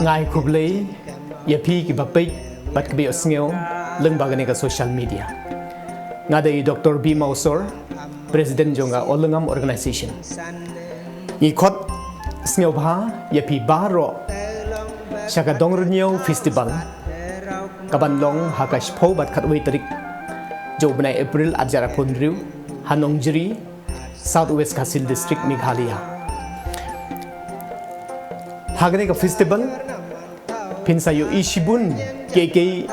Ngai kublei ya pi ki bapai bat ki osngeo leng bagane ka social media. Ngadai Dr. B Mausor, President jonga Olengam Organization. Ikot sneo bha ya pi baro Shaka Dongrunyo Festival Kabanlong hakash po bat katway tarik Jobnay April at Jarapundriu Hanongjiri Southwest Kasil District Meghalaya. Hagane ka festival pinsayo ishibun keke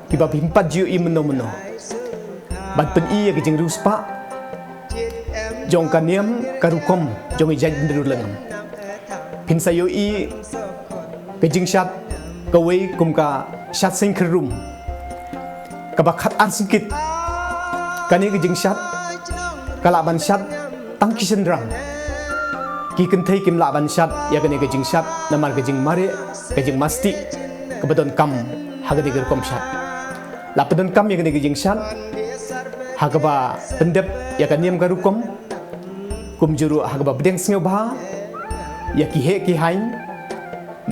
kiba pimpat jiu imno bat pen iya kijing ruspa jong kaniam karukom jong ijaj ndrulangam pinsayo i kijing shat kawai kumka shat sing kerum kabakat arsingkit kani kijing shat kalaban shat tangkisendrang ki kentai kim laban shat ya kani kijing shat namar kijing mare kijing masti kebedon kam hagadi gerkom shat lapedon kam ya kani kijing shat hagaba pendep ya kaniam garukom kumjuru hagaba bedeng snyo bha ya ki he ki hain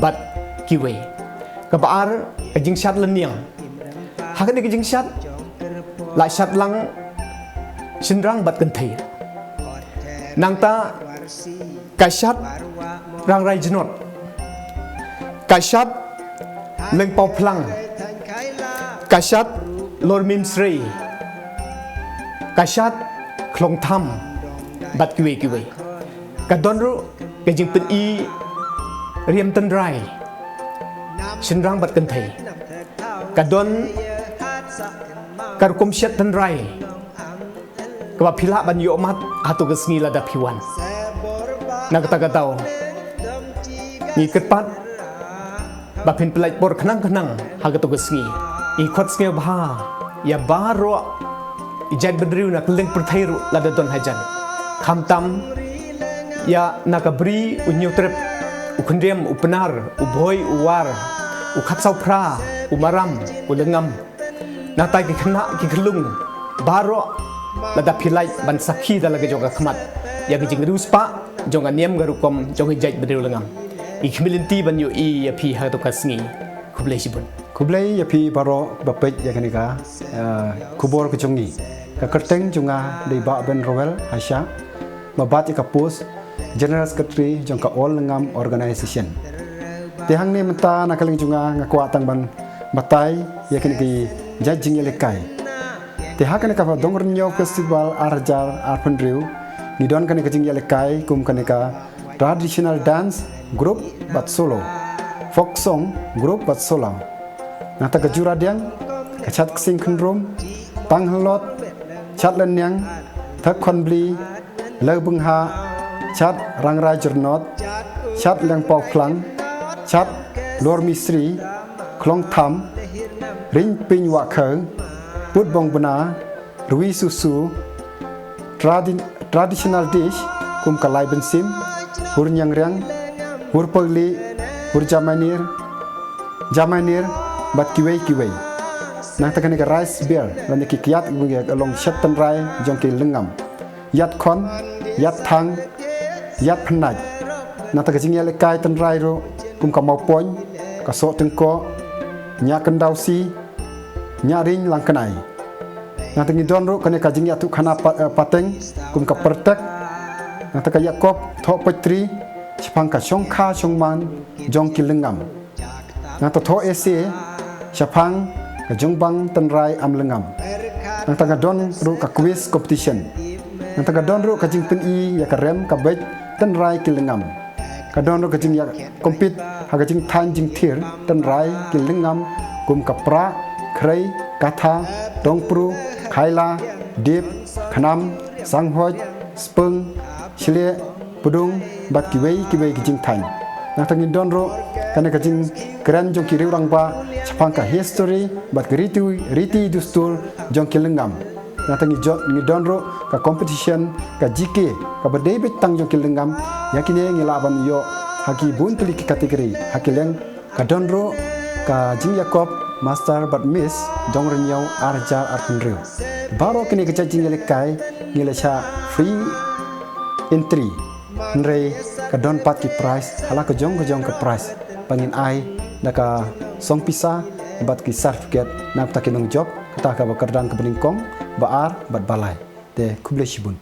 bat kiwe kabar kijing shat leniang hagadi kijing shat la shat lang sindrang bat kentai nangta kashat rang rai jenot kashat leng pau plang kashat lor mim srei kashat klong tham bat kiwe kiwe kadonru kejing pen i riam ten rai sinrang bat kentai kadon karkom syat ten rai kaba phila ban yo mat atu gesngi lada phiwan nagata-gatau ni ketpat bapin pelai por kenang-kenang hagato gesngi ikot snge bha ya baro ijat bedriu nak leng perthairu lada don hajan khamtam ya nakabri unyutrep ukundem upenar uboy uwar ukhatsau pra umaram ulengam natai ki khna ki khlung baro lada philai ban sakhi dalaga joga khmat ya ki jing ruspa jonga niam garukom jonga jaj bedriu lengam ikmilinti ban yo I ya phi ha to kasngi kublai sibun kublai ya phi baro bapet ya kanika kubor ke jongi ka kerteng junga dei ba ben rovel hasya mabat ka pos general secretary jongka all ngam organization tehang ne menta nakaling junga ngakwatang ban batai ya kaniki jajing elekai tehak kanika ba dongernyo festival arjar arpandriu nidon kanika jing elekai kum kanika traditional dance group bat solo folk song group bat solo nata kejura diang kachat sing khendrom panghlot chat lenyang thak khonbli leubengha chat rangrai jernot chat leng pau klang chat lor misri klong tham ring ping wa kheng put bong bana rui susu traditional dish kum kalai bensim hur nyang riang hur pagli hur jamanir bat kiwei nang takane ka rice beer lan ki kiat ngi along shatan rai jongki lengam yat khon yat thang yat phnaj nang taka jing yale kai tan rai ro kum ka mau poin ka so tengko nya kendau si nya ring lang kanai nang tangi don ro kane ka jing yatu khana pateng kum ka pertek nang taka yakop tho patri chpang ka shongkha shongman jongki lengam nang to tho ese chapang ka jongbang tan rai am lengam nang taka don ro ka quiz competition nang taka don ro ka jing pen I ya ka rem ka bet tan rai ki lengam ka don ro ka jing ya compete ha ka jing than jing thir tan rai ki lengam kum ka pra khrei katha dongpru khaila dip khnam sanghoj spung chile pudung bat kiwei ki jing than nang tangi don ro kana ka jing kran jong ki riurang ba chapang ka history bat riti dustur jong ki lengam nang tangi ni don ro ka competition ka jike ka badai betang jong ki lengam yakine ngilaban yo haki bun tuli ki kategori hakileng ka don ro ka jing yakob master bat miss dong renyau arjar arpundriu baro kini ka jing lekai ngilasha free entry nrei ka don pat ki price hala ka jong ka price pangin ai naka song pisa bat ki certificate nak takinong job kata ka ba kardang ka beningkong ba ar bat balai te kuble shibun